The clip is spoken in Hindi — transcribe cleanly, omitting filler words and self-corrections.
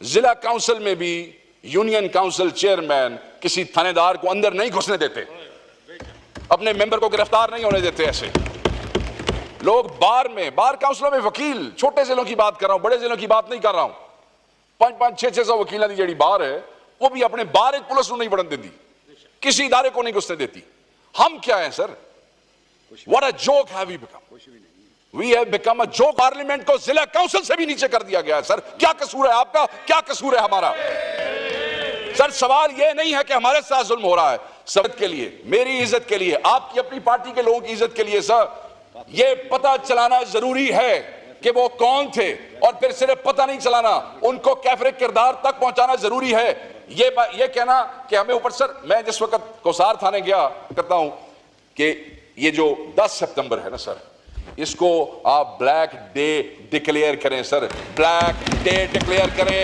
जिला काउंसिल में भी यूनियन काउंसिल चेयरमैन किसी थानेदार को अंदर नहीं घुसने देते, अपने मेंबर को गिरफ्तार नहीं होने देते। ऐसे लोग बार काउंसिलों में वकील, छोटे जिलों की बात कर रहा हूं, बड़े जिलों की बात नहीं कर रहा हूं, 500-600 वकीलों की जी बार है, वो भी अपने बार एक पुलिस नहीं बढ़न देती, किसी इदारे को नहीं घुसने देती। हम क्या है sir? What a joke have we become? We have become a joke. Parliament को जिला काउंसिल से भी नीचे कर दिया गया है। सर क्या कसूर है आपका, क्या कसूर है हमारा? सर सवाल यह नहीं है कि हमारे साथ जुल्म हो रहा है, सब के लिए, मेरी इज्जत के लिए, आपकी अपनी पार्टी के लोगों की इज्जत के लिए सर यह पता चलाना जरूरी है कि वो कौन थे, और फिर सिर्फ पता नहीं चलाना, उनको कैफरे किरदार तक पहुंचाना जरूरी है। ये कहना कि हमें ऊपर, सर मैं जिस वक्त कोसार थाने गया करता हूं कि ये जो 10 सितंबर है ना सर, इसको आप ब्लैक डे डिक्लेयर करें सर, ब्लैक डे डिक्लेयर करें।